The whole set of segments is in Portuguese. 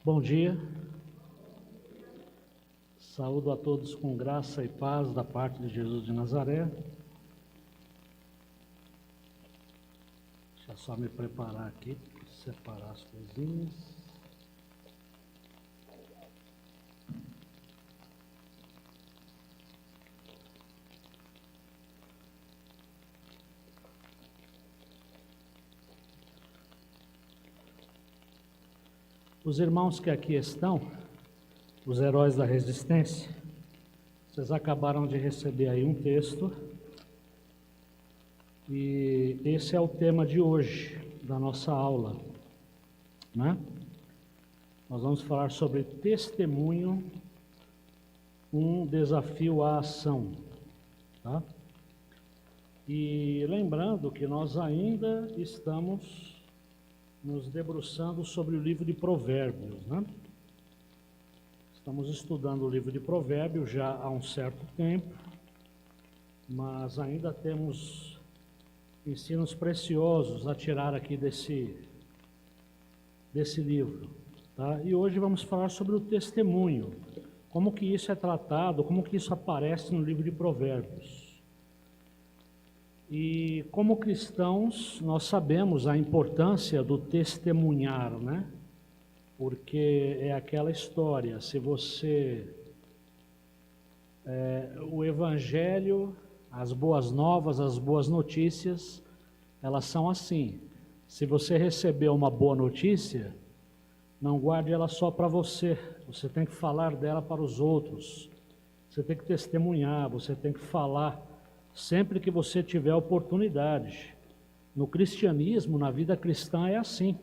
Bom dia, saúdo a todos com graça e paz da parte de Jesus de Nazaré. Deixa eu só me preparar aqui, separar as coisinhas. Os irmãos que aqui estão, os heróis da resistência, vocês acabaram de receber aí um texto, e esse é o tema de hoje, da nossa aula, né? Nós vamos falar sobre testemunho, um desafio à ação, tá? E lembrando que nós ainda estamos nos debruçando sobre o livro de Provérbios, né? Estamos estudando o livro de Provérbios já há um certo tempo, mas ainda temos ensinos preciosos a tirar aqui desse livro, tá? E hoje vamos falar sobre o testemunho, como que isso é tratado, como que isso aparece no livro de Provérbios. E como cristãos, nós sabemos a importância do testemunhar, né? Porque é aquela história, se você... o Evangelho, as boas novas, as boas notícias, elas são assim. Se você receber uma boa notícia, não guarde ela só para você, você tem que falar dela para os outros. Você tem que testemunhar, você tem que falar sempre que você tiver oportunidade. No cristianismo, na vida cristã é assim.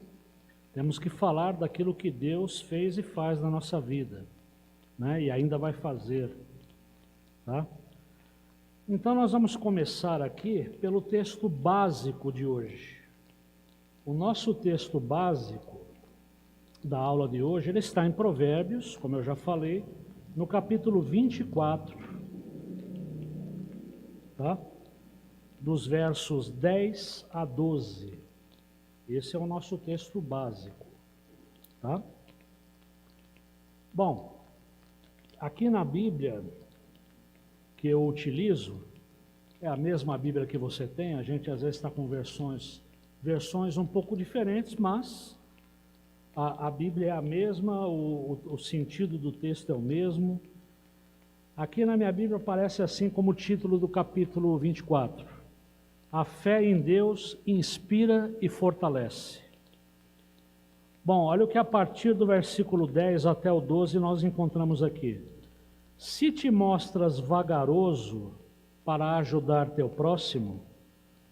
Temos que falar daquilo que Deus fez e faz na nossa vida, né? E ainda vai fazer, tá? Então nós vamos começar aqui pelo texto básico de hoje. O nosso texto básico da aula de hoje, ele está em Provérbios, como eu já falei, no capítulo 24, tá? Dos versos 10 a 12. Esse é o nosso texto básico, tá? Bom, aqui na Bíblia que eu utilizo, é a mesma Bíblia que você tem, a gente às vezes está com versões um pouco diferentes, mas a Bíblia é a mesma, o sentido do texto é o mesmo. Aqui na minha Bíblia aparece assim como título do capítulo 24: A fé em Deus inspira e fortalece. Bom, olha o que a partir do versículo 10 até o 12 nós encontramos aqui. Se te mostras vagaroso para ajudar teu próximo,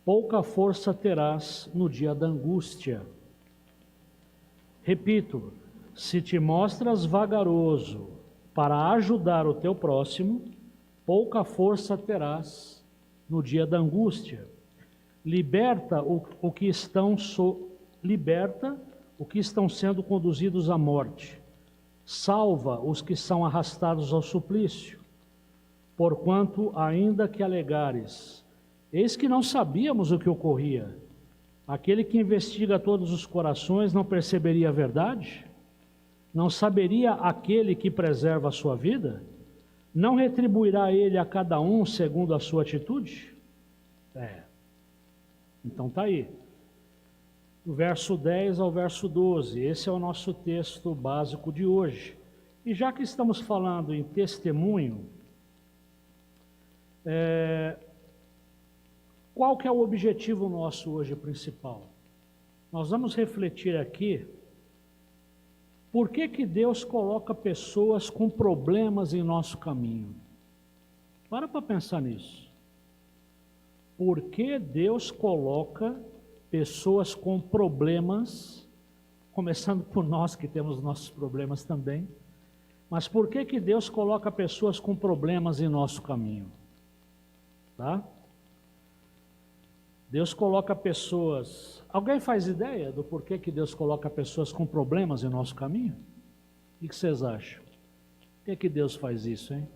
pouca força terás no dia da angústia. Repito, se te mostras vagaroso para ajudar o teu próximo, pouca força terás no dia da angústia. Liberta o que estão sendo conduzidos à morte. Salva os que são arrastados ao suplício. Porquanto, ainda que alegares, eis que não sabíamos o que ocorria. Aquele que investiga todos os corações não perceberia a verdade? Não saberia aquele que preserva a sua vida? Não retribuirá ele a cada um segundo a sua atitude? Então está aí. Do verso 10 ao verso 12, esse é o nosso texto básico de hoje. E já que estamos falando em testemunho, qual que é o objetivo nosso hoje principal? Nós vamos refletir aqui por que Deus coloca pessoas com problemas em nosso caminho. Para pensar nisso. Por que Deus coloca pessoas com problemas, começando por nós que temos nossos problemas também, mas por que Deus coloca pessoas com problemas em nosso caminho? Tá? Deus coloca pessoas... Alguém faz ideia do porquê que Deus coloca pessoas com problemas em nosso caminho? O que vocês acham? Por que Deus faz isso, hein?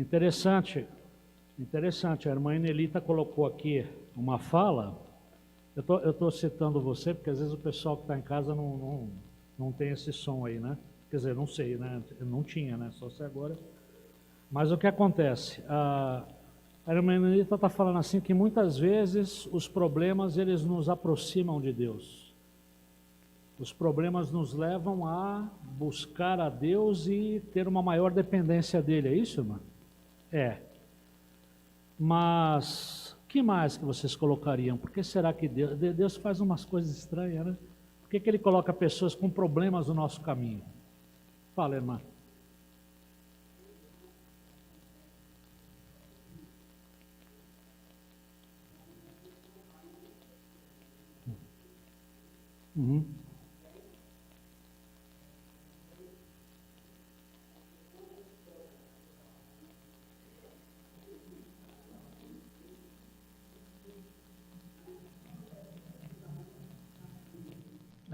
Interessante, a irmã Enelita colocou aqui uma fala. Eu estou citando você, porque às vezes o pessoal que está em casa não tem esse som aí, né? Quer dizer, não sei, né? Não tinha, né? Só se agora. Mas o que acontece? A irmã Enelita está falando assim que muitas vezes os problemas eles nos aproximam de Deus. Os problemas nos levam a buscar a Deus e ter uma maior dependência dele, é isso, irmã? É. Mas que mais que vocês colocariam? Por que será que Deus faz umas coisas estranhas, né? Por que Ele coloca pessoas com problemas no nosso caminho? Fala, irmã. Uhum.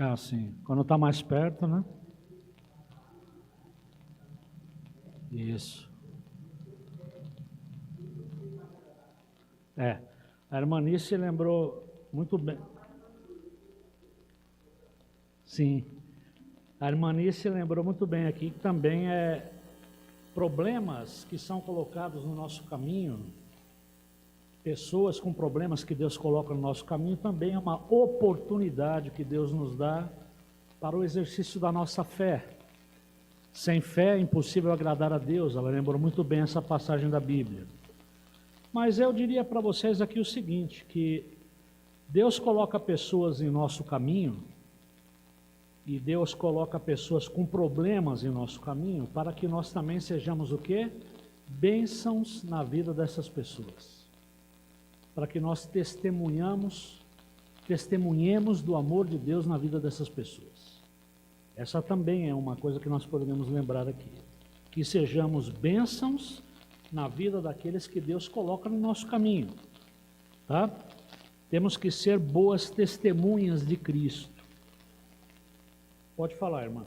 Ah, sim. Quando está mais perto, né? Isso. A irmã Nícia lembrou muito bem. Sim. A irmã Nícia lembrou muito bem aqui que também problemas que são colocados no nosso caminho, pessoas com problemas que Deus coloca no nosso caminho, também é uma oportunidade que Deus nos dá para o exercício da nossa fé. Sem fé é impossível agradar a Deus. Ela lembrou muito bem essa passagem da Bíblia. Mas eu diria para vocês aqui o seguinte, que Deus coloca pessoas em nosso caminho, e Deus coloca pessoas com problemas em nosso caminho, para que nós também sejamos o quê? Bênçãos na vida dessas pessoas. Para que nós testemunhemos do amor de Deus na vida dessas pessoas. Essa também é uma coisa que nós podemos lembrar aqui. Que sejamos bênçãos na vida daqueles que Deus coloca no nosso caminho. Tá? Temos que ser boas testemunhas de Cristo. Pode falar, irmã.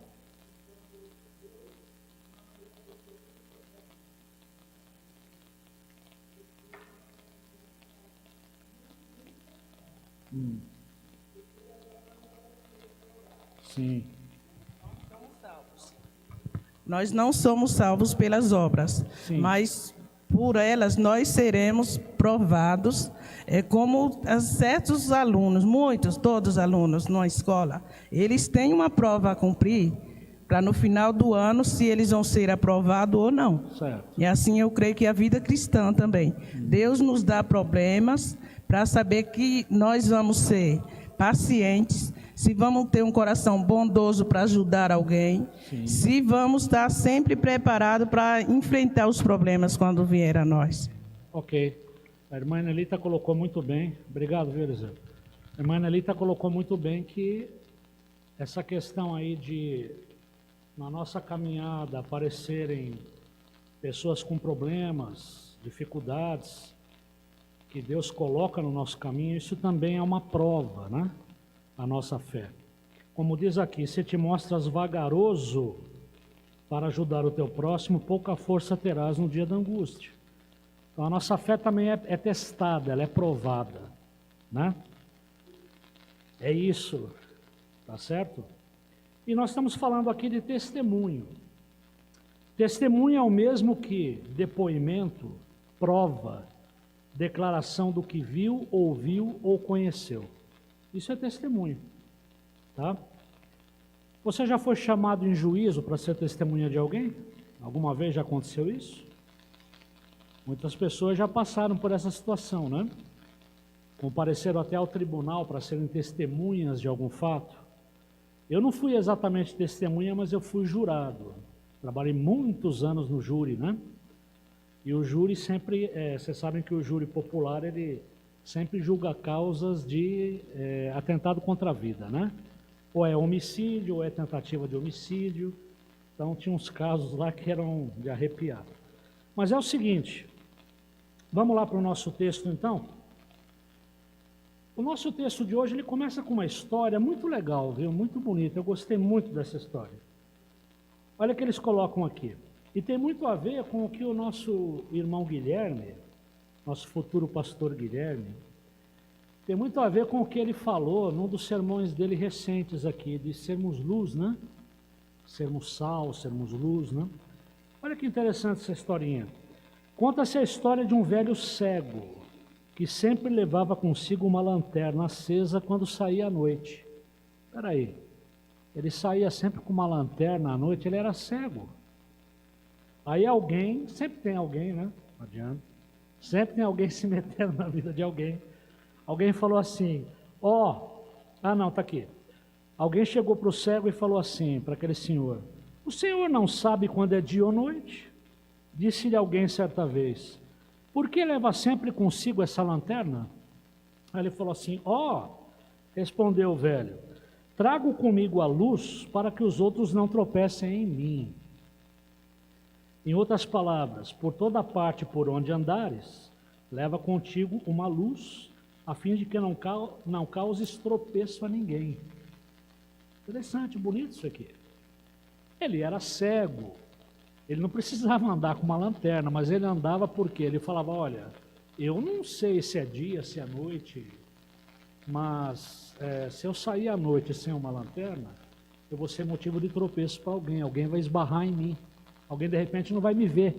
Sim. Nós não somos salvos pelas obras, Sim. mas por elas nós seremos provados, como certos alunos, todos os alunos na escola, eles têm uma prova a cumprir para no final do ano se eles vão ser aprovados ou não. Certo. E assim eu creio que a vida cristã também. Deus nos dá problemas para saber que nós vamos ser pacientes, se vamos ter um coração bondoso para ajudar alguém, Sim. se vamos estar sempre preparados para enfrentar os problemas quando vier a nós. Ok. A irmã Anelita colocou muito bem. Obrigado, viu, Eliseu? A irmã Anelita colocou muito bem que essa questão aí de, na nossa caminhada, aparecerem pessoas com problemas, dificuldades, que Deus coloca no nosso caminho, isso também é uma prova, né? A nossa fé. Como diz aqui, se te mostras vagaroso para ajudar o teu próximo, pouca força terás no dia da angústia. Então a nossa fé também é testada, ela é provada, né? É isso, tá certo? E nós estamos falando aqui de testemunho. Testemunho é o mesmo que depoimento, prova, declaração do que viu, ouviu ou conheceu. Isso é testemunho, tá? Você já foi chamado em juízo para ser testemunha de alguém? Alguma vez já aconteceu isso? Muitas pessoas já passaram por essa situação, né? Compareceram até ao tribunal para serem testemunhas de algum fato. Eu não fui exatamente testemunha, mas eu fui jurado. Trabalhei muitos anos no júri, né? E o júri sempre, vocês sabem que o júri popular, ele sempre julga causas de atentado contra a vida, né? Ou é homicídio, ou é tentativa de homicídio. Então tinha uns casos lá que eram de arrepiar. Mas é o seguinte, vamos lá para o nosso texto então? O nosso texto de hoje, ele começa com uma história muito legal, viu? Muito bonita, eu gostei muito dessa história. Olha o que eles colocam aqui. E tem muito a ver com o que o nosso irmão Guilherme, nosso futuro pastor Guilherme, tem muito a ver com o que ele falou num dos sermões dele recentes aqui, de sermos luz, né? Sermos sal, sermos luz, né? Olha que interessante essa historinha. Conta-se a história de um velho cego, que sempre levava consigo uma lanterna acesa quando saía à noite. Espera aí, ele saía sempre com uma lanterna à noite, ele era cego. Aí alguém, sempre tem alguém, né? Não adianta. Sempre tem alguém se metendo na vida de alguém. Alguém falou assim, tá aqui. Alguém chegou para o cego e falou assim, para aquele senhor, o senhor não sabe quando é dia ou noite? Disse-lhe alguém certa vez, por que leva sempre consigo essa lanterna? Aí ele falou assim, respondeu o velho, trago comigo a luz para que os outros não tropecem em mim. Em outras palavras, por toda parte por onde andares, leva contigo uma luz, a fim de que não causes tropeço a ninguém. Interessante, bonito isso aqui. Ele era cego, ele não precisava andar com uma lanterna, mas ele andava porque ele falava, olha, eu não sei se é dia, se é noite, mas se eu sair à noite sem uma lanterna, eu vou ser motivo de tropeço para alguém vai esbarrar em mim. Alguém de repente não vai me ver.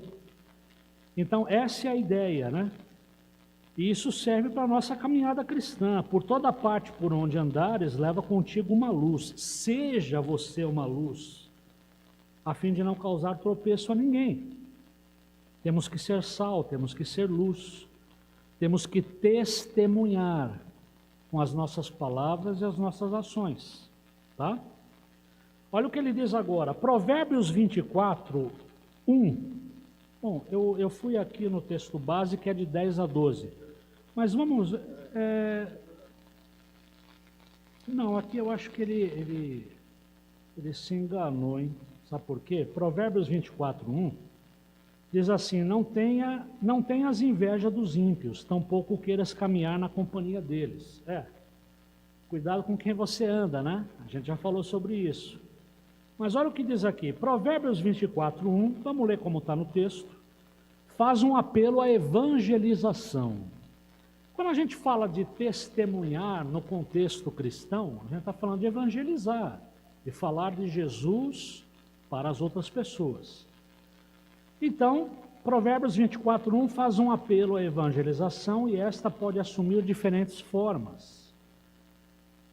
Então essa é a ideia, né? E isso serve para a nossa caminhada cristã. Por toda parte por onde andares, leva contigo uma luz. Seja você uma luz, a fim de não causar tropeço a ninguém. Temos que ser sal, temos que ser luz. Temos que testemunhar com as nossas palavras e as nossas ações. Tá? Olha o que ele diz agora, Provérbios 24, 1. Bom, eu fui aqui no texto base que é de 10 a 12. Mas vamos... Não, aqui eu acho que ele se enganou, hein? Sabe por quê? Provérbios 24, 1 diz assim, não tenhas inveja dos ímpios, tampouco queiras caminhar na companhia deles. Cuidado com quem você anda, né? A gente já falou sobre isso. Mas olha o que diz aqui, Provérbios 24, 1, vamos ler como está no texto, faz um apelo à evangelização. Quando a gente fala de testemunhar no contexto cristão, a gente está falando de evangelizar, de falar de Jesus para as outras pessoas. Então, Provérbios 24, 1 faz um apelo à evangelização e esta pode assumir diferentes formas.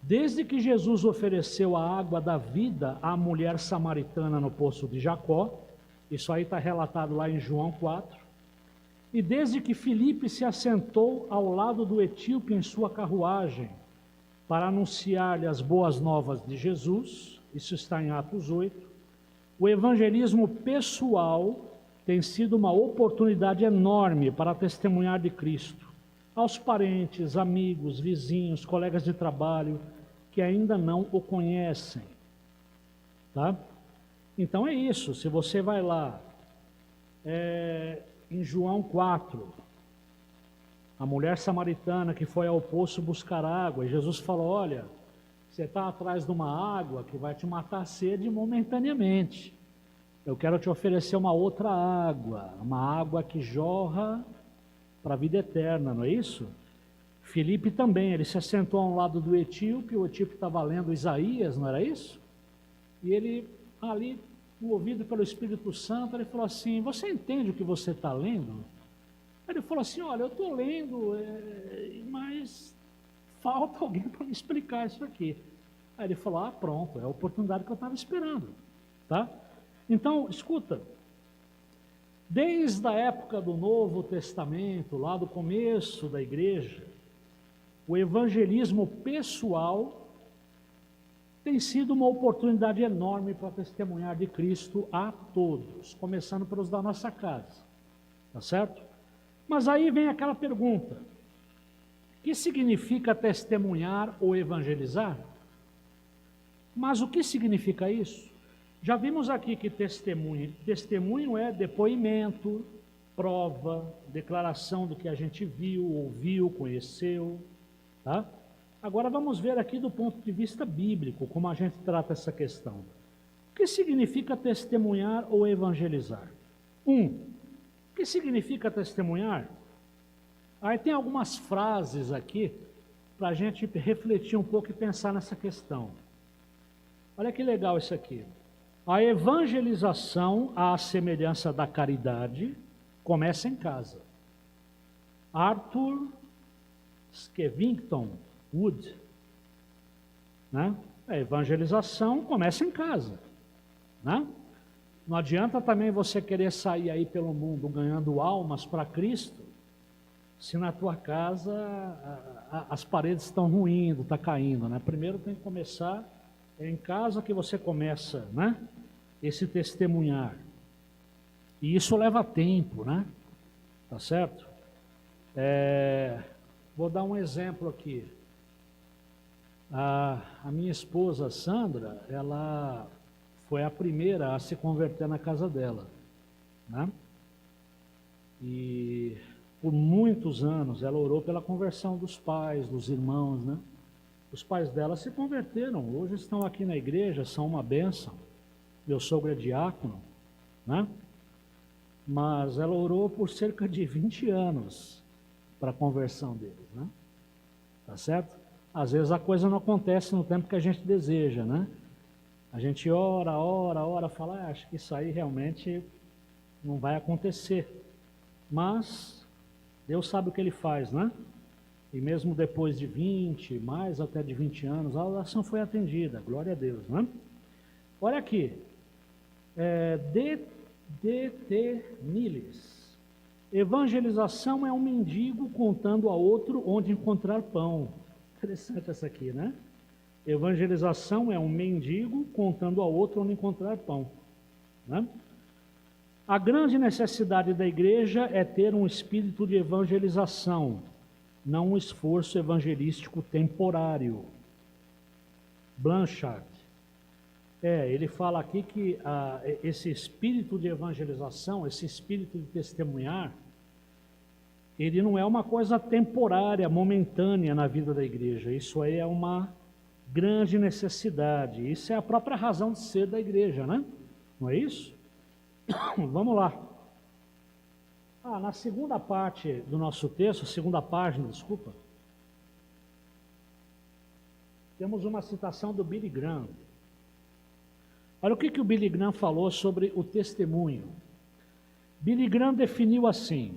Desde que Jesus ofereceu a água da vida à mulher samaritana no poço de Jacó, isso aí está relatado lá em João 4, e desde que Filipe se assentou ao lado do etíope em sua carruagem, para anunciar-lhe as boas novas de Jesus, isso está em Atos 8, o evangelismo pessoal tem sido uma oportunidade enorme para testemunhar de Cristo aos parentes, amigos, vizinhos, colegas de trabalho que ainda não o conhecem, tá? Então é isso, se você vai lá, em João 4, a mulher samaritana que foi ao poço buscar água, e Jesus falou, olha, você está atrás de uma água que vai te matar a sede momentaneamente, eu quero te oferecer uma outra água, uma água que jorra para a vida eterna, não é isso? Filipe também, ele se assentou ao lado do etíope, o etíope estava lendo Isaías, não era isso? E ele, ali, movido pelo Espírito Santo, ele falou assim, você entende o que você está lendo? Ele falou assim, olha, eu estou lendo, mas falta alguém para me explicar isso aqui. Aí ele falou, pronto, é a oportunidade que eu estava esperando, tá? Então, escuta, desde a época do Novo Testamento, lá do começo da igreja, o evangelismo pessoal tem sido uma oportunidade enorme para testemunhar de Cristo a todos, começando pelos da nossa casa, tá certo? Mas aí vem aquela pergunta, o que significa testemunhar ou evangelizar? Mas o que significa isso? Já vimos aqui que testemunho é depoimento, prova, declaração do que a gente viu, ouviu, conheceu, tá? Agora vamos ver aqui do ponto de vista bíblico, como a gente trata essa questão. O que significa testemunhar ou evangelizar? O que significa testemunhar? Aí tem algumas frases aqui para a gente refletir um pouco e pensar nessa questão. Olha que legal isso aqui. A evangelização, à semelhança da caridade, começa em casa. Arthur Skevington Wood, né? A evangelização começa em casa, né? Não adianta também você querer sair aí pelo mundo ganhando almas para Cristo, se na tua casa as paredes estão ruindo, está caindo, né? Primeiro tem que começar, é em casa que você começa, né? Esse testemunhar. E isso leva tempo, né? Tá certo? Vou dar um exemplo aqui. A minha esposa, Sandra, ela foi a primeira a se converter na casa dela, né? E por muitos anos ela orou pela conversão dos pais, dos irmãos, né? Os pais dela se converteram, hoje estão aqui na igreja, são uma bênção. Meu sogro é diácono, né? Mas ela orou por cerca de 20 anos para a conversão deles, né? Tá certo? Às vezes a coisa não acontece no tempo que a gente deseja, né? A gente ora, fala, acho que isso aí realmente não vai acontecer. Mas Deus sabe o que Ele faz, né? E mesmo depois de 20, mais até de 20 anos, a oração foi atendida, glória a Deus, né? Olha aqui, D.T. Niles. Evangelização é um mendigo contando a outro onde encontrar pão. Interessante essa aqui, né? Evangelização é um mendigo contando a outro onde encontrar pão, né? A grande necessidade da igreja é ter um espírito de evangelização, não um esforço evangelístico temporário. Blanchard. Ele fala aqui que esse espírito de evangelização, esse espírito de testemunhar, ele não é uma coisa temporária, momentânea na vida da igreja. Isso aí é uma grande necessidade. Isso é a própria razão de ser da igreja, né? Não é isso? Vamos lá. Na segunda parte do nosso texto, segunda página, desculpa, temos uma citação do Billy Graham. Olha o que o Billy Graham falou sobre o testemunho. Billy Graham definiu assim: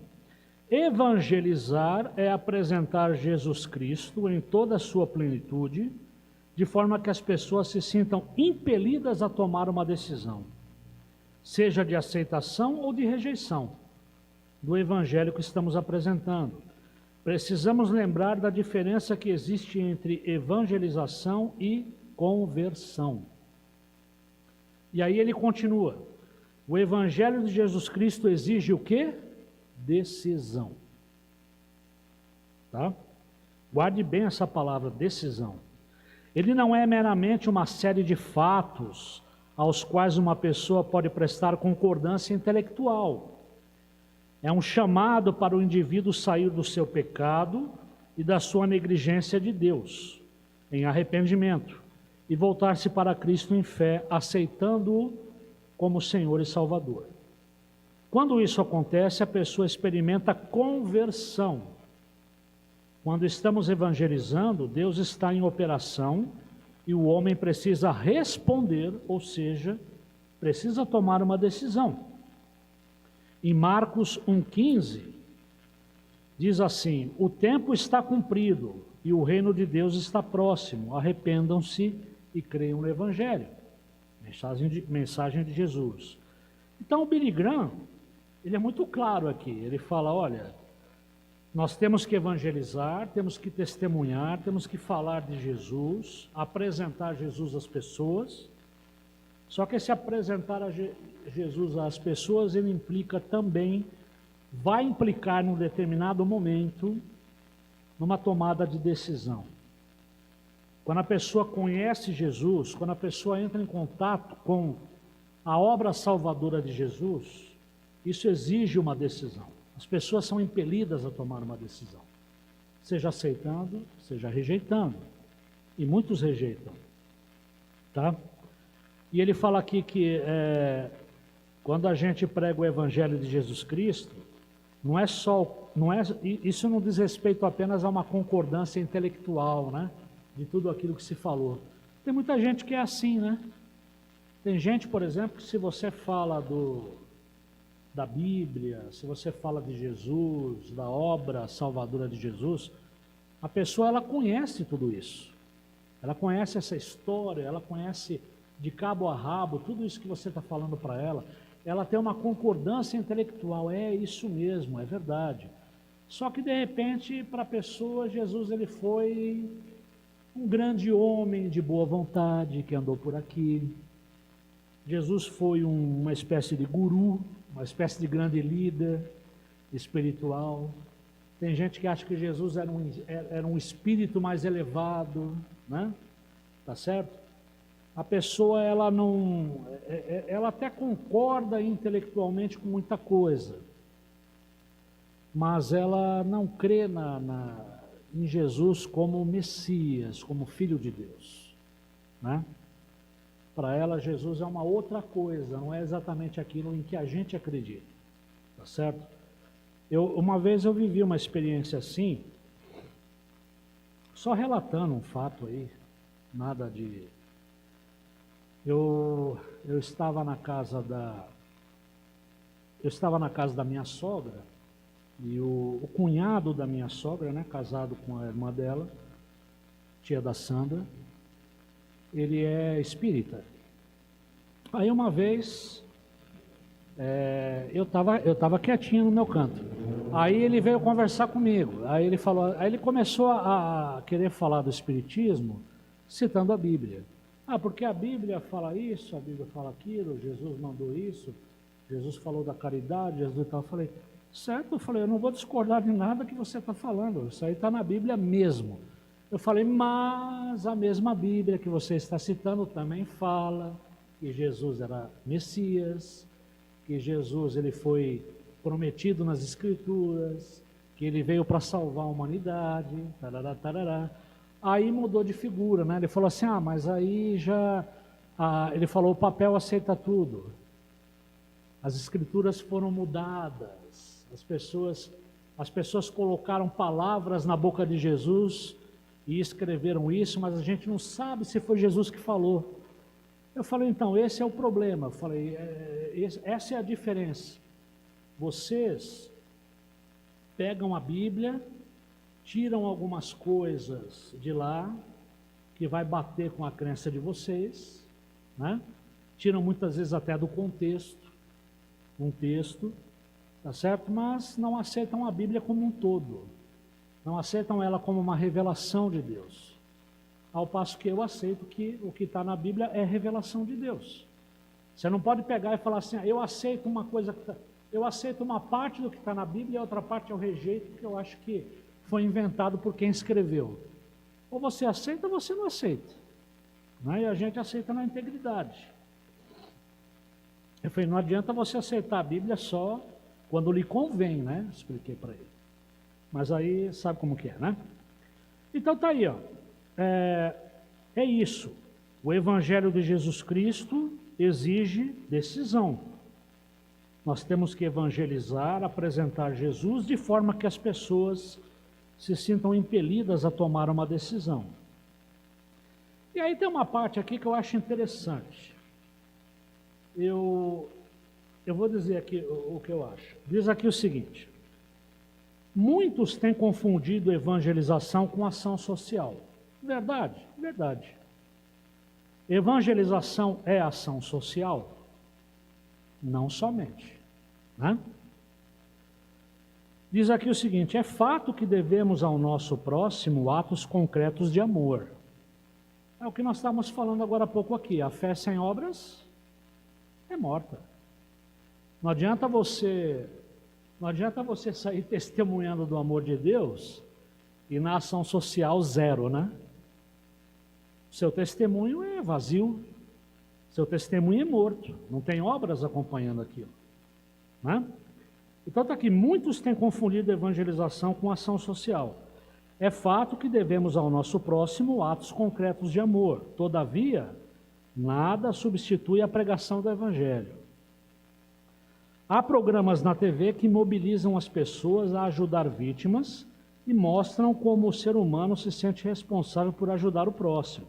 evangelizar é apresentar Jesus Cristo em toda a sua plenitude, de forma que as pessoas se sintam impelidas a tomar uma decisão, seja de aceitação ou de rejeição do evangelho que estamos apresentando. Precisamos lembrar da diferença que existe entre evangelização e conversão. E aí ele continua: o evangelho de Jesus Cristo exige o quê? Decisão. Tá? Guarde bem essa palavra, decisão. Ele não é meramente uma série de fatos aos quais uma pessoa pode prestar concordância intelectual. É um chamado para o indivíduo sair do seu pecado e da sua negligência de Deus, em arrependimento, e voltar-se para Cristo em fé, aceitando-o como Senhor e Salvador. Quando isso acontece, a pessoa experimenta conversão. Quando estamos evangelizando, Deus está em operação e o homem precisa responder, ou seja, precisa tomar uma decisão. Em Marcos 1,15, diz assim: o tempo está cumprido e o reino de Deus está próximo, arrependam-se e creiam no Evangelho. Mensagem de Jesus. Então o Billy Graham, ele é muito claro aqui, ele fala, olha, nós temos que evangelizar, temos que testemunhar, temos que falar de Jesus, apresentar Jesus às pessoas. Só que esse apresentar Jesus às pessoas, ele implica também, vai implicar num determinado momento, numa tomada de decisão. Quando a pessoa conhece Jesus, quando a pessoa entra em contato com a obra salvadora de Jesus, isso exige uma decisão. As pessoas são impelidas a tomar uma decisão, seja aceitando, seja rejeitando, e muitos rejeitam, tá? E ele fala aqui que Quando a gente prega o Evangelho de Jesus Cristo, isso não diz respeito apenas a uma concordância intelectual, né? De tudo aquilo que se falou. Tem muita gente que é assim, né? Tem gente, por exemplo, que se você fala da Bíblia, se você fala de Jesus, da obra salvadora de Jesus, a pessoa ela conhece tudo isso. Ela conhece essa história, ela conhece de cabo a rabo tudo isso que você está falando para ela. Ela tem uma concordância intelectual, é isso mesmo, é verdade. Só que de repente, para a pessoa, Jesus ele foi um grande homem de boa vontade que andou por aqui. Jesus foi uma espécie de guru, uma espécie de grande líder espiritual. Tem gente que acha que Jesus era um espírito mais elevado, né? Tá certo? A pessoa, ela até concorda intelectualmente com muita coisa, mas ela não crê em Jesus como Messias, como Filho de Deus, né? Para ela, Jesus é uma outra coisa, não é exatamente aquilo em que a gente acredita, tá certo? Uma vez eu vivi uma experiência assim, só relatando um fato aí, nada de... Eu estava na casa da minha sogra, e o cunhado da minha sogra, né, casado com a irmã dela, tia da Sandra, ele é espírita. Aí uma vez, eu estava quietinho no meu canto. Aí ele veio conversar comigo. Aí ele começou a querer falar do espiritismo, citando a Bíblia. Porque a Bíblia fala isso, a Bíblia fala aquilo, Jesus mandou isso, Jesus falou da caridade, Jesus e tal. Eu falei, certo? Eu não vou discordar de nada que você está falando, isso aí está na Bíblia mesmo. Eu falei, mas a mesma Bíblia que você está citando também fala que Jesus era Messias, que Jesus ele foi prometido nas Escrituras, que ele veio para salvar a humanidade, tarará, tarará. Aí mudou de figura, né? Ele falou assim, mas aí ele falou, o papel aceita tudo. As Escrituras foram mudadas, as pessoas colocaram palavras na boca de Jesus e escreveram isso, mas a gente não sabe se foi Jesus que falou. Eu falei, então, esse é o problema. Eu falei, essa é a diferença. Vocês pegam a Bíblia, tiram algumas coisas de lá, que vai bater com a crença de vocês, né? Tiram muitas vezes até do contexto, um texto, tá certo? Mas não aceitam a Bíblia como um todo. Não aceitam ela como uma revelação de Deus. Ao passo que eu aceito que o que está na Bíblia é revelação de Deus. Você não pode pegar e falar assim, eu aceito uma coisa, eu aceito uma parte do que está na Bíblia e a outra parte eu rejeito, porque eu acho que foi inventado por quem escreveu. Ou você aceita ou você não aceita, né? E a gente aceita na integridade. Eu falei, não adianta você aceitar a Bíblia só quando lhe convém, né? Expliquei para ele. Mas aí sabe como que é, né? Então tá aí, ó. É isso. O Evangelho de Jesus Cristo exige decisão. Nós temos que evangelizar, apresentar Jesus de forma que as pessoas se sintam impelidas a tomar uma decisão. E aí tem uma parte aqui que eu acho interessante. Eu vou dizer aqui o que eu acho. Diz aqui o seguinte: muitos têm confundido evangelização com ação social. Verdade, verdade. Evangelização é ação social? Não somente, né? Diz aqui o seguinte: é fato que devemos ao nosso próximo atos concretos de amor. É o que nós estávamos falando agora há pouco aqui. A fé sem obras é morta. Não adianta você sair testemunhando do amor de Deus e na ação social zero, né? Seu testemunho é vazio, seu testemunho é morto, não tem obras acompanhando aquilo, né? Então está aqui, muitos têm confundido evangelização com ação social. É fato que devemos ao nosso próximo atos concretos de amor. Todavia, nada substitui a pregação do Evangelho. Há programas na TV que mobilizam as pessoas a ajudar vítimas e mostram como o ser humano se sente responsável por ajudar o próximo,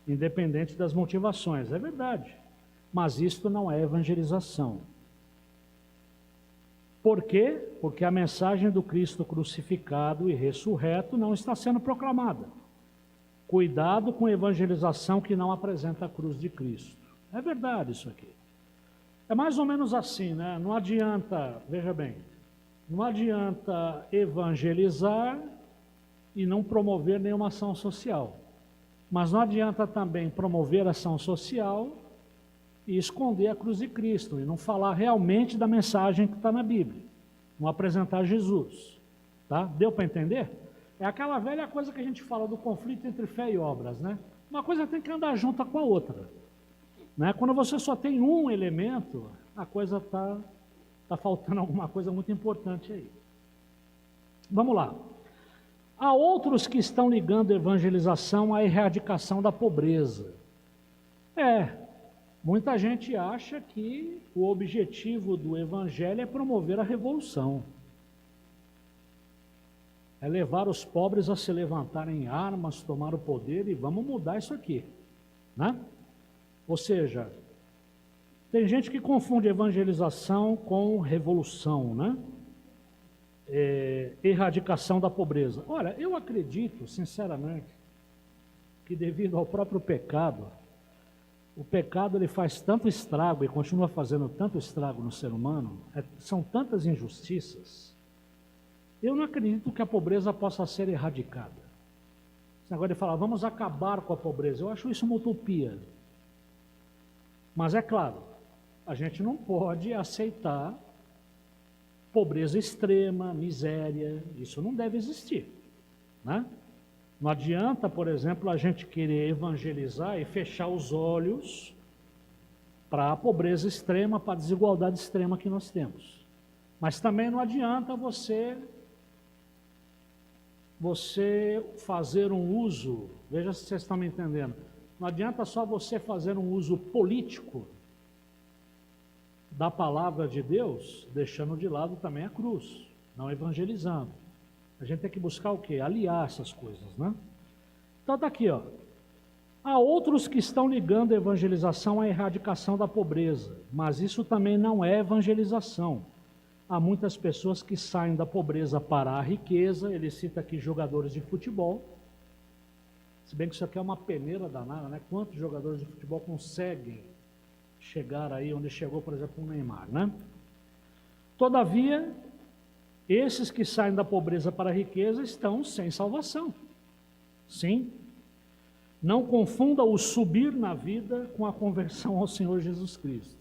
independente das motivações. É verdade, mas isto não é evangelização. Por quê? Porque a mensagem do Cristo crucificado e ressurreto não está sendo proclamada. Cuidado com a evangelização que não apresenta a cruz de Cristo. É verdade isso aqui. É mais ou menos assim, né? Não adianta, veja bem, não adianta evangelizar e não promover nenhuma ação social. Mas não adianta também promover ação social e esconder a cruz de Cristo, e não falar realmente da mensagem que está na Bíblia, não apresentar Jesus. Tá? Deu para entender? É aquela velha coisa que a gente fala do conflito entre fé e obras, né? Uma coisa tem que andar junto com a outra. Né? Quando você só tem um elemento, a coisa tá faltando alguma coisa muito importante aí. Vamos lá. Há outros que estão ligando a evangelização à erradicação da pobreza. Muita gente acha que o objetivo do evangelho é promover a revolução. É levar os pobres a se levantarem em armas, tomar o poder e vamos mudar isso aqui, né? Ou seja, tem gente que confunde evangelização com revolução, né? Erradicação da pobreza. Olha, eu acredito, sinceramente, que devido ao próprio pecado, o pecado ele faz tanto estrago e continua fazendo tanto estrago no ser humano, são tantas injustiças, eu não acredito que a pobreza possa ser erradicada. Esse negócio de falar, vamos acabar com a pobreza, eu acho isso uma utopia. Mas é claro, a gente não pode aceitar pobreza extrema, miséria, isso não deve existir, né? Não adianta, por exemplo, a gente querer evangelizar e fechar os olhos para a pobreza extrema, para a desigualdade extrema que nós temos. Mas também não adianta você fazer um uso, veja se vocês estão me entendendo, não adianta só você fazer um uso político da palavra de Deus, deixando de lado também a cruz, não evangelizando. A gente tem que buscar o quê? Aliar essas coisas, né? Então está aqui, ó. Há outros que estão ligando a evangelização à erradicação da pobreza, mas isso também não é evangelização. Há muitas pessoas que saem da pobreza para a riqueza, ele cita aqui jogadores de futebol, se bem que isso aqui é uma peneira danada, né? Quantos jogadores de futebol conseguem chegar aí onde chegou, por exemplo, o Neymar, né? Todavia, esses que saem da pobreza para a riqueza estão sem salvação. Sim. Não confunda o subir na vida com a conversão ao Senhor Jesus Cristo,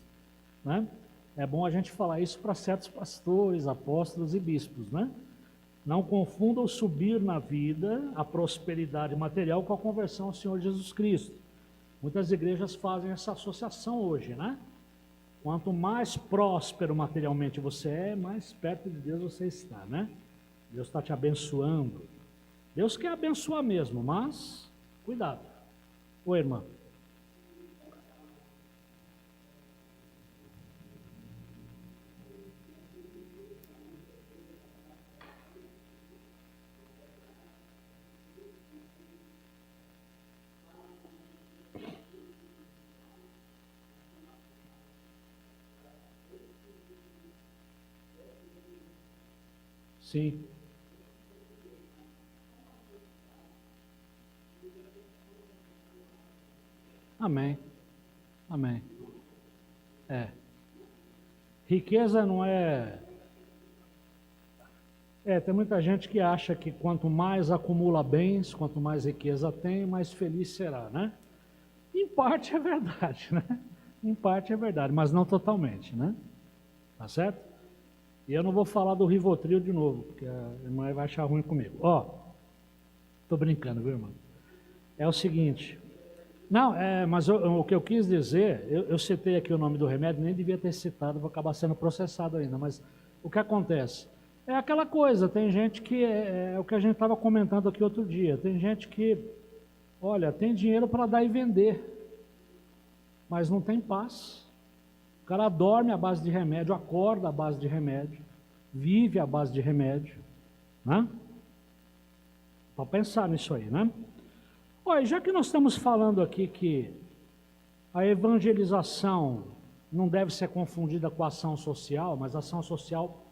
né? É bom a gente falar isso para certos pastores, apóstolos e bispos, né? Não confunda o subir na vida, a prosperidade material, com a conversão ao Senhor Jesus Cristo. Muitas igrejas fazem essa associação hoje, né? Quanto mais próspero materialmente você é, mais perto de Deus você está, né? Deus está te abençoando. Deus quer abençoar mesmo, mas cuidado. Oi, irmã. Sim. Amém. Amém. Riqueza não é... tem muita gente que acha que quanto mais acumula bens, quanto mais riqueza tem, mais feliz será, né? Em parte é verdade, né? Em parte é verdade, mas não totalmente, né? Tá certo? E eu não vou falar do Rivotril de novo, porque a irmã vai achar ruim comigo. Tô brincando, viu, irmão? É o seguinte... Não, mas o que eu quis dizer, eu citei aqui o nome do remédio, nem devia ter citado, vou acabar sendo processado ainda, mas o que acontece? É aquela coisa, tem gente que, é o que a gente estava comentando aqui outro dia, tem gente que, olha, tem dinheiro para dar e vender, mas não tem paz, O cara dorme à base de remédio, acorda à base de remédio, vive à base de remédio, né? Para pensar nisso aí, né? Olha, já que nós estamos falando aqui que a evangelização não deve ser confundida com a ação social, mas a ação social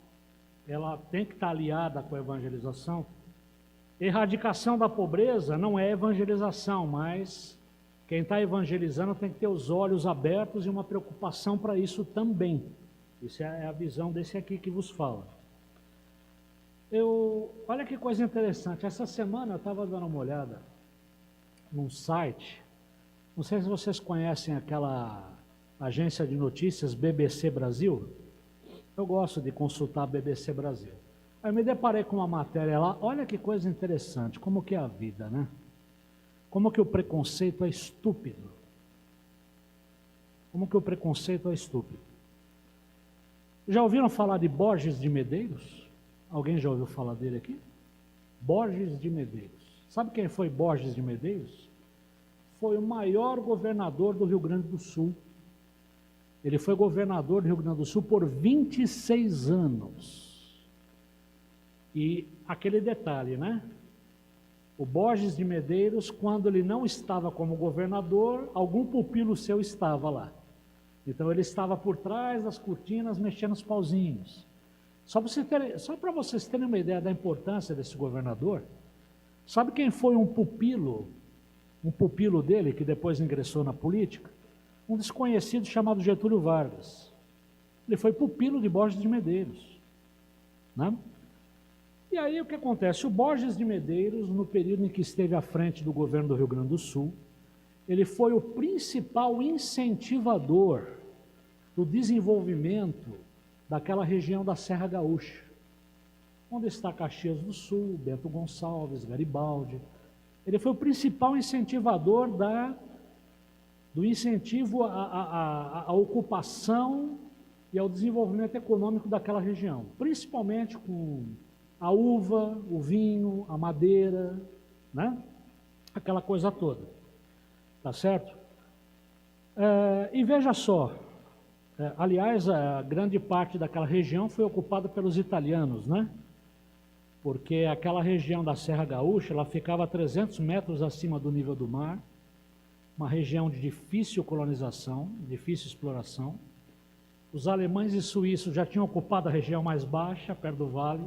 ela tem que estar aliada com a evangelização. Erradicação da pobreza não é evangelização, mas quem está evangelizando tem que ter os olhos abertos e uma preocupação para isso também. Isso é a visão desse aqui que vos fala. Olha que coisa interessante, essa semana eu estava dando uma olhada num site, não sei se vocês conhecem aquela agência de notícias BBC Brasil. Eu gosto de consultar a BBC Brasil. Aí eu me deparei com uma matéria lá, olha que coisa interessante, como que é a vida, né? Como que o preconceito é estúpido. Como que o preconceito é estúpido. Já ouviram falar de Borges de Medeiros? Alguém já ouviu falar dele aqui? Borges de Medeiros. Sabe quem foi Borges de Medeiros? Foi o maior governador do Rio Grande do Sul. Ele foi governador do Rio Grande do Sul por 26 anos. E aquele detalhe, né? O Borges de Medeiros, quando ele não estava como governador, algum pupilo seu estava lá. Então ele estava por trás das cortinas mexendo os pauzinhos. Só para vocês terem uma ideia da importância desse governador, sabe quem foi um pupilo dele, que depois ingressou na política? Um desconhecido chamado Getúlio Vargas. Ele foi pupilo de Borges de Medeiros, né? E aí o que acontece? O Borges de Medeiros, no período em que esteve à frente do governo do Rio Grande do Sul, ele foi o principal incentivador do desenvolvimento daquela região da Serra Gaúcha, onde está Caxias do Sul, Bento Gonçalves, Garibaldi. Ele foi o principal incentivador do incentivo à ocupação e ao desenvolvimento econômico daquela região, principalmente com a uva, o vinho, a madeira, né? Aquela coisa toda, tá certo? E veja só, aliás, a grande parte daquela região foi ocupada pelos italianos, né? Porque aquela região da Serra Gaúcha, ela ficava a 300 metros acima do nível do mar, uma região de difícil colonização, difícil exploração. Os alemães e suíços já tinham ocupado a região mais baixa, perto do vale.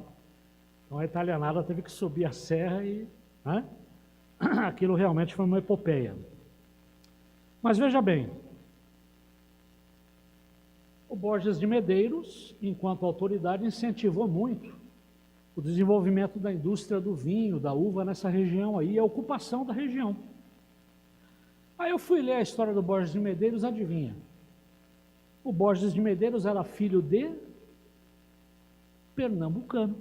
Então a italianada teve que subir a serra e, né? Aquilo realmente foi uma epopeia. Mas veja bem, o Borges de Medeiros, enquanto autoridade, incentivou muito o desenvolvimento da indústria do vinho, da uva nessa região aí, a ocupação da região. Aí eu fui ler a história do Borges de Medeiros, adivinha? O Borges de Medeiros era filho de pernambucano.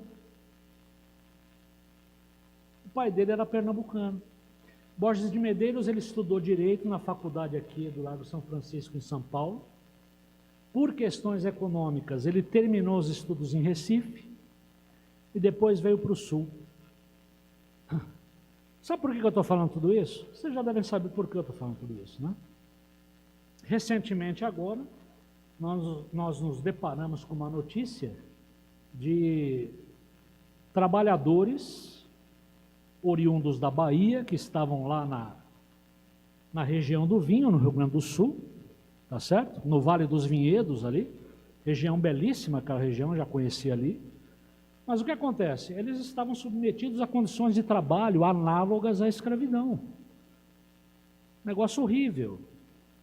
O pai dele era pernambucano. Borges de Medeiros, ele estudou Direito na faculdade aqui do Largo São Francisco, em São Paulo. Por questões econômicas, ele terminou os estudos em Recife e depois veio para o Sul. Sabe por que eu estou falando tudo isso? Vocês já devem saber por que eu estou falando tudo isso, né? Recentemente agora, nós nos deparamos com uma notícia de trabalhadores oriundos da Bahia, que estavam lá na região do vinho, no Rio Grande do Sul, tá certo? No Vale dos Vinhedos ali, região belíssima, aquela região, eu já conheci ali. Mas o que acontece? Eles estavam submetidos a condições de trabalho análogas à escravidão. Negócio horrível.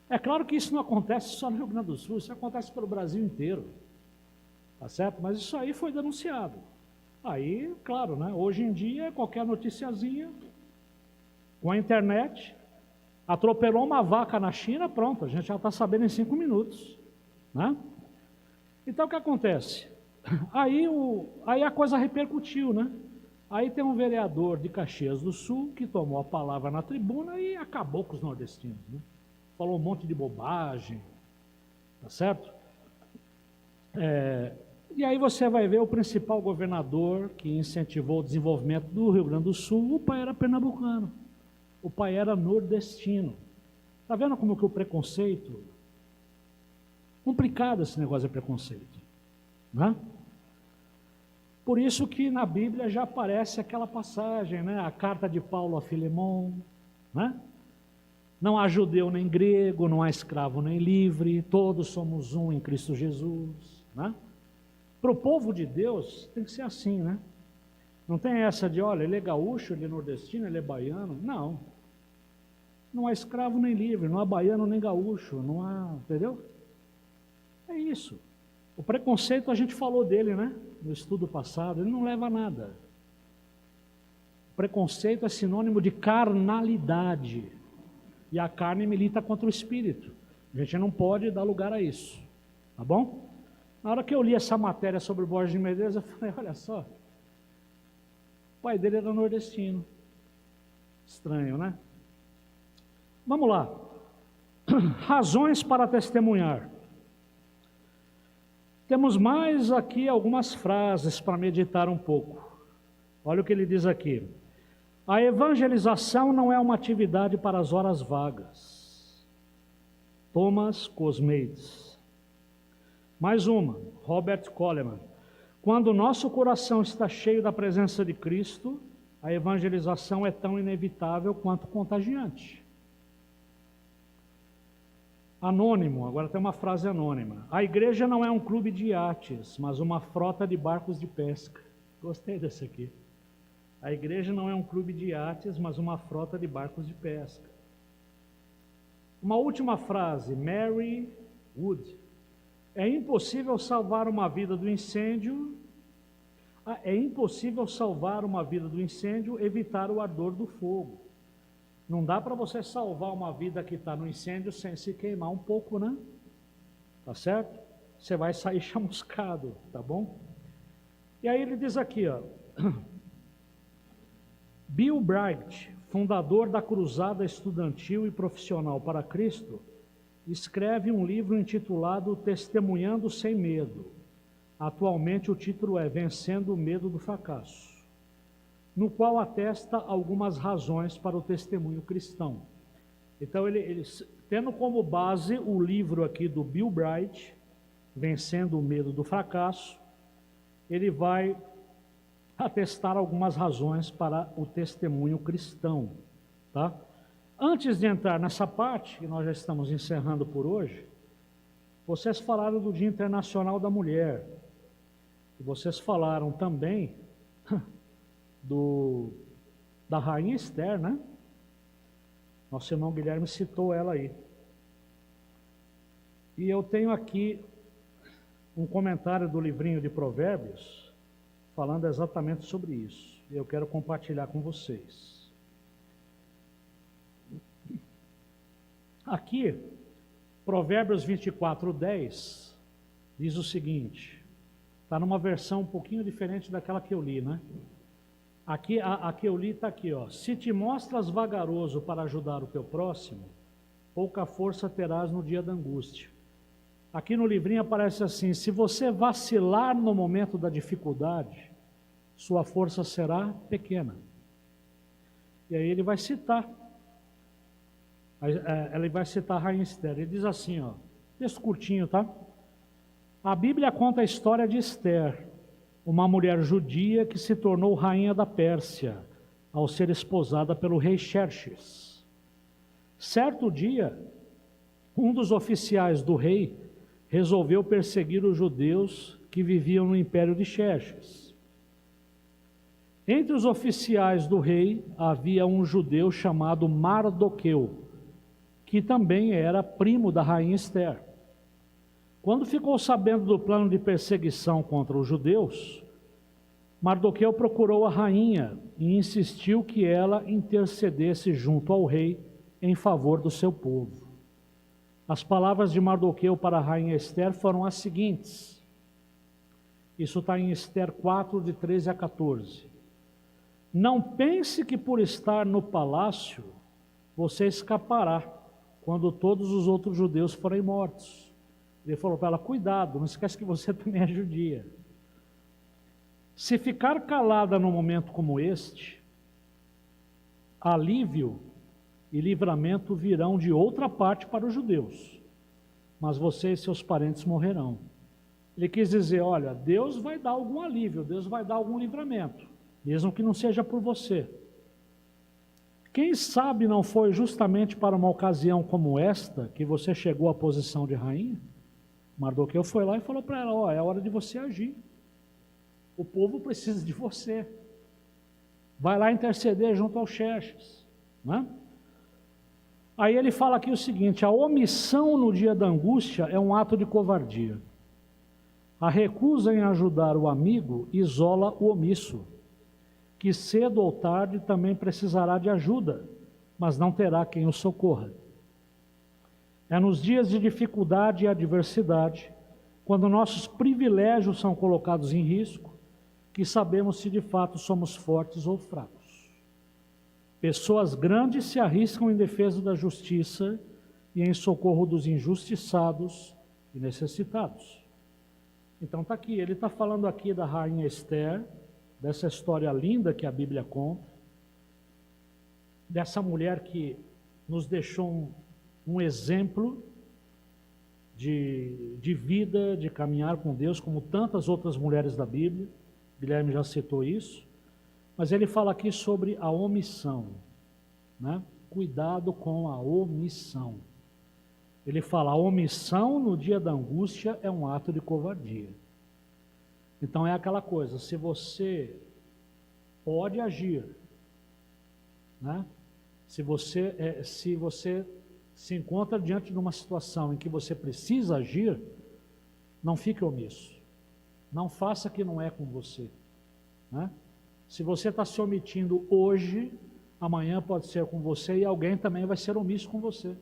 É claro que isso não acontece só no Rio Grande do Sul, isso acontece pelo Brasil inteiro, tá certo? Mas isso aí foi denunciado. Aí, claro, né? Hoje em dia, qualquer noticiazinha, com a internet, atropelou uma vaca na China, pronto, a gente já está sabendo em 5 minutos, né? Então, o que acontece? Aí a coisa repercutiu, né? Aí tem um vereador de Caxias do Sul que tomou a palavra na tribuna e acabou com os nordestinos, né? Falou um monte de bobagem, tá certo? E aí você vai ver o principal governador que incentivou o desenvolvimento do Rio Grande do Sul, o pai era pernambucano, o pai era nordestino. Está vendo como que o preconceito Complicado esse negócio de preconceito, né? Por isso que na Bíblia já aparece aquela passagem, né? A carta de Paulo a Filemon, né? Não há judeu nem grego, não há escravo nem livre, todos somos um em Cristo Jesus, né? Para o povo de Deus tem que ser assim, né? Não tem essa de, olha, ele é gaúcho, ele é nordestino, ele é baiano. Não. Não há escravo nem livre, não há baiano nem gaúcho, não há, entendeu? É isso. O preconceito, a gente falou dele, né? No estudo passado, ele não leva a nada. O preconceito é sinônimo de carnalidade. E a carne milita contra o espírito. A gente não pode dar lugar a isso. Tá bom? Na hora que eu li essa matéria sobre o Borges de Medeiros, eu falei, olha só. O pai dele era nordestino. Estranho, né? Vamos lá. Razões para testemunhar. Temos mais aqui algumas frases para meditar um pouco. Olha o que ele diz aqui. A evangelização não é uma atividade para as horas vagas. Thomas Cosmeides. Mais uma, Robert Coleman. Quando o nosso coração está cheio da presença de Cristo, a evangelização é tão inevitável quanto contagiante. Anônimo, agora tem uma frase anônima. A igreja não é um clube de iates, mas uma frota de barcos de pesca. Gostei desse aqui. A igreja não é um clube de iates, mas uma frota de barcos de pesca. Uma última frase, Mary Wood. É impossível salvar uma vida do incêndio. É impossível salvar uma vida do incêndio, evitar o ardor do fogo. Não dá para você salvar uma vida que está no incêndio sem se queimar um pouco, né? Tá certo? Você vai sair chamuscado, tá bom? E aí ele diz aqui, ó. Bill Bright, fundador da Cruzada Estudantil e Profissional para Cristo, escreve um livro intitulado Testemunhando Sem Medo. Atualmente o título é Vencendo o Medo do Fracasso, no qual atesta algumas razões para o testemunho cristão. Então, ele tendo como base o livro aqui do Bill Bright, Vencendo o Medo do Fracasso, ele vai atestar algumas razões para o testemunho cristão, tá? Antes de entrar nessa parte, que nós já estamos encerrando por hoje, vocês falaram do Dia Internacional da Mulher, e vocês falaram também da Rainha Esther, né? Nosso irmão Guilherme citou ela aí. E eu tenho aqui um comentário do livrinho de Provérbios, falando exatamente sobre isso. E eu quero compartilhar com vocês. Aqui, Provérbios 24:10, diz o seguinte, está numa versão um pouquinho diferente daquela que eu li, né? Aqui, a que eu li está aqui, ó. Se te mostras vagaroso para ajudar o teu próximo, pouca força terás no dia da angústia. Aqui no livrinho aparece assim, se você vacilar no momento da dificuldade, sua força será pequena. E aí ele vai citar, a Rainha Esther. Ele diz assim, ó, texto curtinho, tá? A Bíblia conta a história de Esther, uma mulher judia que se tornou rainha da Pérsia, ao ser esposada pelo rei Xerxes. Certo dia, um dos oficiais do rei resolveu perseguir os judeus que viviam no império de Xerxes. Entre os oficiais do rei havia um judeu chamado Mardoqueu, que também era primo da rainha Esther. Quando ficou sabendo do plano de perseguição contra os judeus, Mardoqueu procurou a rainha e insistiu que ela intercedesse junto ao rei em favor do seu povo. As palavras de Mardoqueu para a rainha Esther foram as seguintes. Isso está em Esther 4, de 13 a 14. Não pense que por estar no palácio, você escapará quando todos os outros judeus forem mortos. Ele falou para ela, cuidado, não esquece que você também é judia. Se ficar calada num momento como este, alívio e livramento virão de outra parte para os judeus. mas você e seus parentes morrerão. Ele quis dizer, olha, Deus vai dar algum alívio, Deus vai dar algum livramento, mesmo que não seja por você. Quem sabe não foi justamente para uma ocasião como esta que você chegou à posição de rainha? Mardoqueu foi lá e falou para ela, ó, é hora de você agir. O povo precisa de você. Vai lá interceder junto ao Xerxes, né? Aí ele fala aqui o seguinte, a omissão no dia da angústia é um ato de covardia. A recusa em ajudar o amigo isola o omisso, que cedo ou tarde também precisará de ajuda, mas não terá quem o socorra. É nos dias de dificuldade e adversidade, quando nossos privilégios são colocados em risco, que sabemos se de fato somos fortes ou fracos. Pessoas grandes se arriscam em defesa da justiça e em socorro dos injustiçados e necessitados. Então está aqui, ele está falando aqui da rainha Esther, dessa história linda que a Bíblia conta, dessa mulher que nos deixou um exemplo de vida, de caminhar com Deus, como tantas outras mulheres da Bíblia. Guilherme já citou isso, mas ele fala aqui sobre a omissão, né? Cuidado com a omissão. Ele fala, a omissão no dia da angústia é um ato de covardia. Então é aquela coisa, se você pode agir, né? Se você se encontra diante de uma situação em que você precisa agir, não fique omisso. Não faça que não é com você, né? Se você está se omitindo hoje, amanhã pode ser com você e alguém também vai ser omisso com você,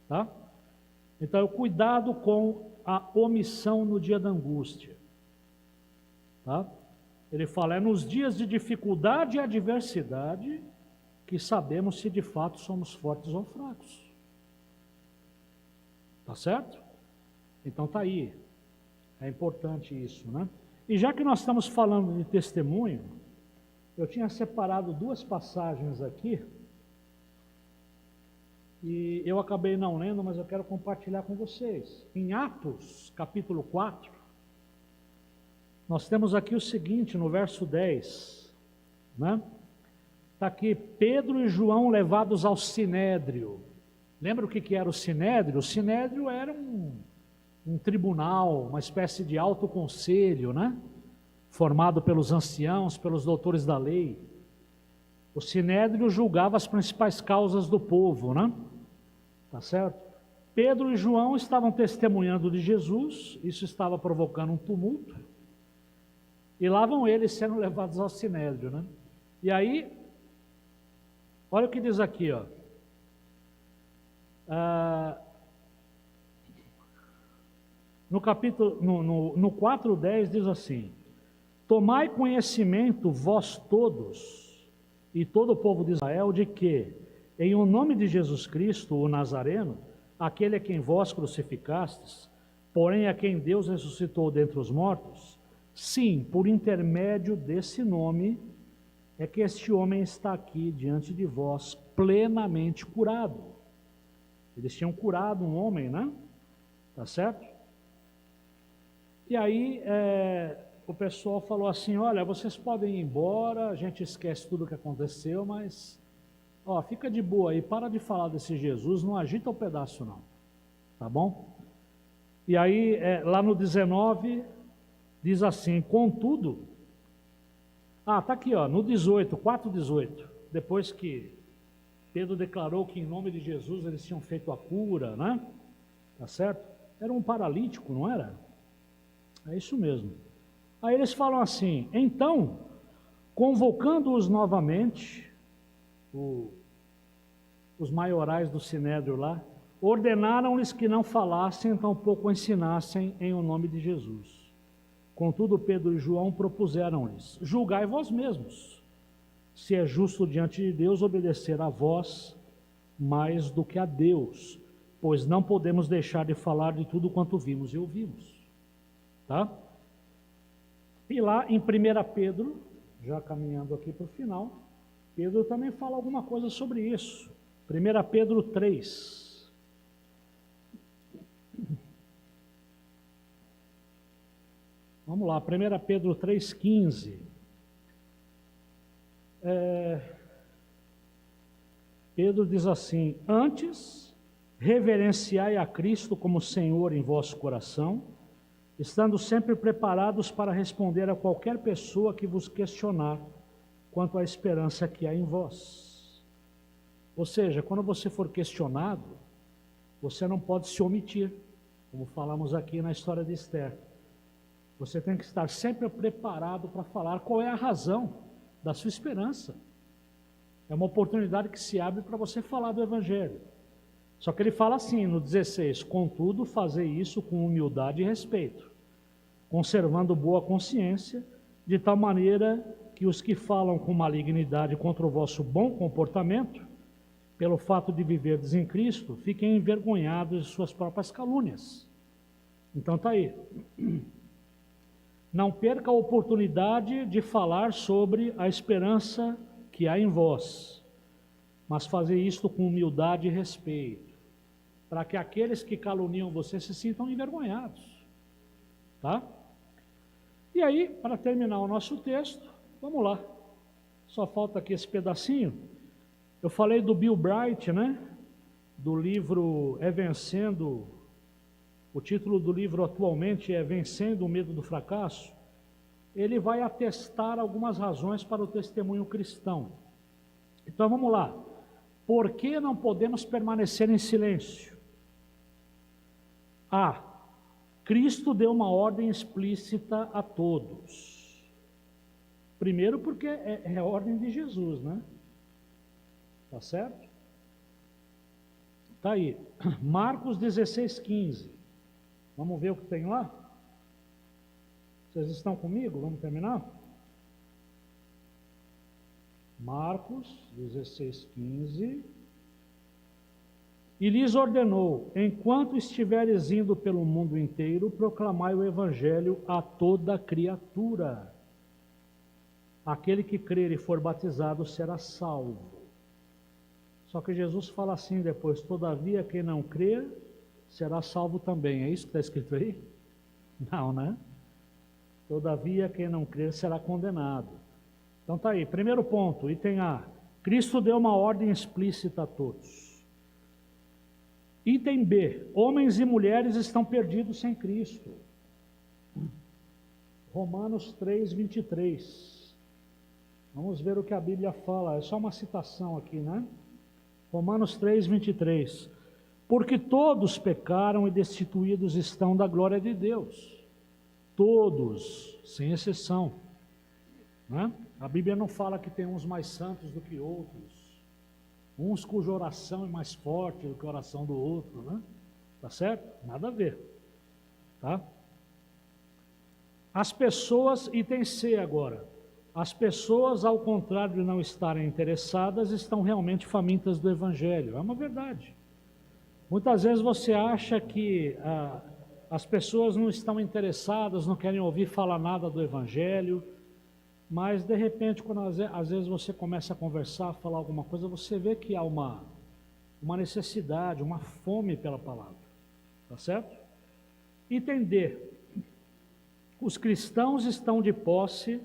tá? Então, cuidado com a omissão no dia da angústia, tá? Ele fala, é nos dias de dificuldade e adversidade que sabemos se de fato somos fortes ou fracos. Tá certo? Então tá aí. É importante isso, né? E já que nós estamos falando de testemunho, eu tinha separado duas passagens aqui, e eu acabei não lendo, mas eu quero compartilhar com vocês. Em Atos, capítulo 4, nós temos aqui o seguinte, no verso 10, né? Está aqui, Pedro e João levados ao Sinédrio. Lembra o que era o Sinédrio? O Sinédrio era um tribunal, uma espécie de alto conselho, né? Formado pelos anciãos, pelos doutores da lei. O Sinédrio julgava as principais causas do povo, né? Tá certo? Pedro e João estavam testemunhando de Jesus, isso estava provocando um tumulto, e lá vão eles sendo levados ao Sinédrio, né? E aí, olha o que diz aqui, ó. No capítulo, no 4:10 diz assim, tomai conhecimento vós todos e todo o povo de Israel de que, em o nome de Jesus Cristo, o Nazareno, aquele a quem vós crucificastes, porém a quem Deus ressuscitou dentre os mortos, sim, por intermédio desse nome, é que este homem está aqui diante de vós plenamente curado. Eles tinham curado um homem, né? Tá certo? E aí o pessoal falou assim, olha, vocês podem ir embora, a gente esquece tudo o que aconteceu, mas ó, fica de boa aí, para de falar desse Jesus, não agita o pedaço não, tá bom? E aí lá no 19 diz assim, contudo, tá aqui ó, no 18, 4:18, depois que Pedro declarou que em nome de Jesus eles tinham feito a cura, né? Tá certo? Era um paralítico, não era? É isso mesmo. Aí eles falam assim, então, convocando-os novamente, os maiorais do Sinédrio lá, ordenaram-lhes que não falassem, tampouco ensinassem em o nome de Jesus. Contudo, Pedro e João propuseram-lhes, julgai vós mesmos, se é justo diante de Deus obedecer a vós mais do que a Deus, pois não podemos deixar de falar de tudo quanto vimos e ouvimos. Tá? E lá em 1 Pedro, já caminhando aqui para o final, Pedro também fala alguma coisa sobre isso. 1 Pedro 3. Vamos lá, 1 Pedro 3,15. Pedro diz assim: antes, reverenciai a Cristo como Senhor em vosso coração, estando sempre preparados para responder a qualquer pessoa que vos questionar quanto à esperança que há em vós. Ou seja, quando você for questionado, você não pode se omitir, como falamos aqui na história de Esther. Você tem que estar sempre preparado para falar qual é a razão da sua esperança. É uma oportunidade que se abre para você falar do Evangelho. Só que ele fala assim, no 16: contudo, fazei isso com humildade e respeito, conservando boa consciência, de tal maneira que os que falam com malignidade contra o vosso bom comportamento, pelo fato de viverdes em Cristo, fiquem envergonhados de suas próprias calúnias. Então está aí. Não perca a oportunidade de falar sobre a esperança que há em vós, mas fazer isto com humildade e respeito, para que aqueles que caluniam você se sintam envergonhados, tá? E aí, para terminar o nosso texto, vamos lá. Só falta aqui esse pedacinho. Eu falei do Bill Bright, né? Do livro Vencendo. O título do livro atualmente é Vencendo o Medo do Fracasso. Ele vai atestar algumas razões para o testemunho cristão. Então vamos lá. Por que não podemos permanecer em silêncio? A. Cristo deu uma ordem explícita a todos. Primeiro porque é a ordem de Jesus, né? Tá certo? Tá aí. Marcos 16:15. Vamos ver o que tem lá? Vocês estão comigo? Vamos terminar? Marcos 16:15. E lhes ordenou: enquanto estiveres indo pelo mundo inteiro, proclamai o evangelho a toda criatura. Aquele que crer e for batizado será salvo. Só que Jesus fala assim depois: todavia quem não crer será salvo também. É isso que está escrito aí? Não, né? Todavia quem não crer será condenado. Então está aí, primeiro ponto, item A. Cristo deu uma ordem explícita a todos. Item B. Homens e mulheres estão perdidos sem Cristo. Romanos 3:23. Vamos ver o que a Bíblia fala. É só uma citação aqui, né? Romanos 3:23. Porque todos pecaram e destituídos estão da glória de Deus. Todos, sem exceção. Né? A Bíblia não fala que tem uns mais santos do que outros. Uns cuja oração é mais forte do que a oração do outro, né? Tá certo? Nada a ver. Tá? As pessoas, item C agora. As pessoas, ao contrário de não estarem interessadas, estão realmente famintas do Evangelho. É uma verdade. Muitas vezes você acha que as pessoas não estão interessadas, não querem ouvir falar nada do Evangelho, mas de repente, quando às vezes você começa a conversar, falar alguma coisa, você vê que há uma necessidade, uma fome pela palavra, tá certo? Entender, os cristãos estão de posse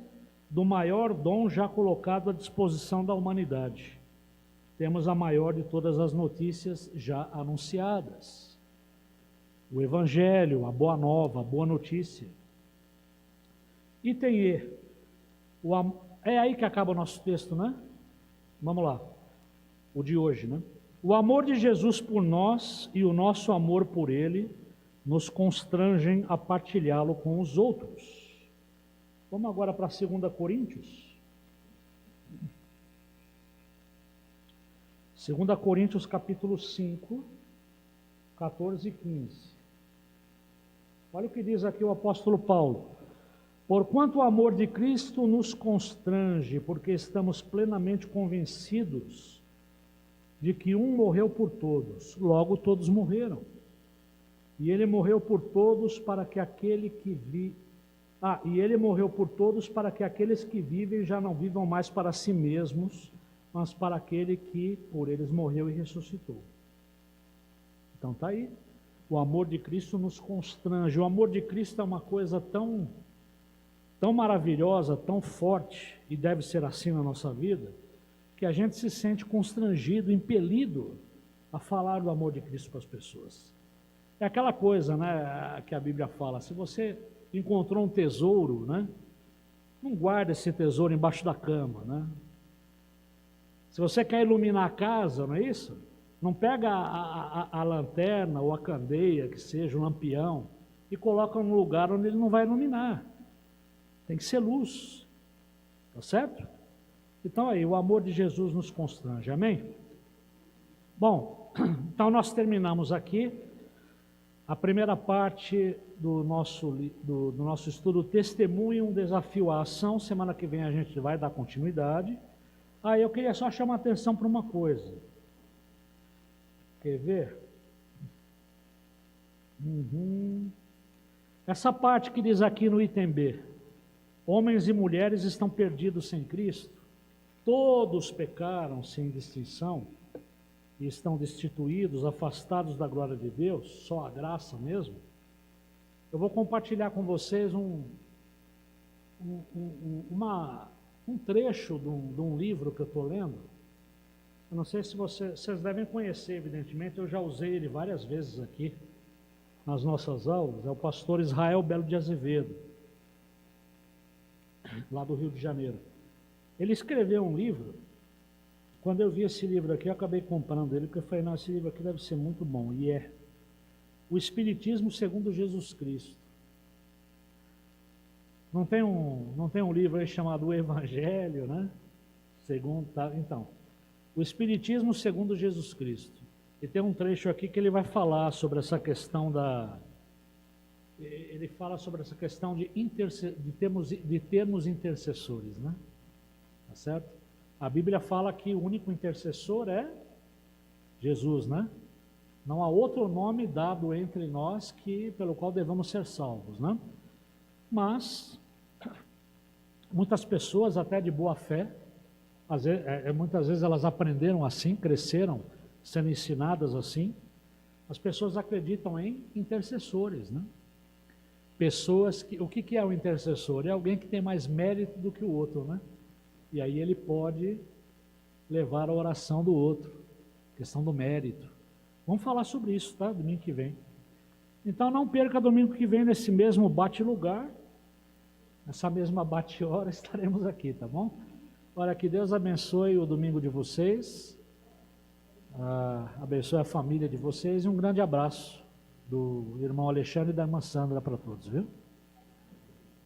do maior dom já colocado à disposição da humanidade. Temos a maior de todas as notícias já anunciadas. O Evangelho, a boa nova, a boa notícia. Item E. É aí que acaba o nosso texto, né? Vamos lá. O de hoje, né? O amor de Jesus por nós e o nosso amor por Ele nos constrangem a partilhá-lo com os outros. Vamos agora para 2 Coríntios. 2 Coríntios capítulo 5, 14 e 15. Olha o que diz aqui o apóstolo Paulo. Porquanto o amor de Cristo nos constrange, porque estamos plenamente convencidos de que um morreu por todos, logo todos morreram. E ele morreu por todos para que aquele que ele morreu por todos para que aqueles que vivem já não vivam mais para si mesmos, mas para aquele que por eles morreu e ressuscitou. Então está aí. O amor de Cristo nos constrange. O amor de Cristo é uma coisa tão tão maravilhosa, tão forte, e deve ser assim na nossa vida, que a gente se sente constrangido, impelido a falar do amor de Cristo para as pessoas. É aquela coisa, né, que a Bíblia fala, se você encontrou um tesouro, né, não guarda esse tesouro embaixo da cama, né? Se você quer iluminar a casa, não é isso? Não pega a lanterna ou a candeia, que seja um lampião, e coloca num lugar onde ele não vai iluminar. Tem que ser luz, tá certo? Então aí, o amor de Jesus nos constrange, amém? Bom, então nós terminamos aqui a primeira parte do nosso estudo, Testemunho, um desafio à ação. Semana que vem a gente vai dar continuidade. Aí eu queria só chamar a atenção para uma coisa. Quer ver? Essa parte que diz aqui no item B, homens e mulheres estão perdidos sem Cristo, todos pecaram sem distinção, e estão destituídos, afastados da glória de Deus, só a graça mesmo. Eu vou compartilhar com vocês um trecho de um livro que eu estou lendo. Eu não sei se vocês devem conhecer, evidentemente, eu já usei ele várias vezes aqui nas nossas aulas. É o pastor Israel Belo de Azevedo, lá do Rio de Janeiro. Ele escreveu um livro. Quando eu vi esse livro aqui, eu acabei comprando ele, porque eu falei, não, esse livro aqui deve ser muito bom, e é O Espiritismo segundo Jesus Cristo. Não tem um livro aí chamado O Evangelho, né? Segundo, tá? Então, O Espiritismo segundo Jesus Cristo. E tem um trecho aqui que ele vai falar sobre essa questão ele fala sobre essa questão de termos intercessores, né? Tá certo? A Bíblia fala que o único intercessor é Jesus, né? Não há outro nome dado entre nós pelo qual devemos ser salvos, né? Mas muitas pessoas, até de boa fé, muitas vezes elas aprenderam assim, cresceram sendo ensinadas assim. As pessoas acreditam em intercessores, né? Pessoas o que é o intercessor? É alguém que tem mais mérito do que o outro, né? E aí ele pode levar a oração do outro, questão do mérito. Vamos falar sobre isso, tá? Domingo que vem. Então não perca domingo que vem nesse mesmo bate-lugar, nessa mesma bate-hora estaremos aqui, tá bom? Olha, que Deus abençoe o domingo de vocês, abençoe a família de vocês e um grande abraço do irmão Alexandre e da irmã Sandra para todos, viu?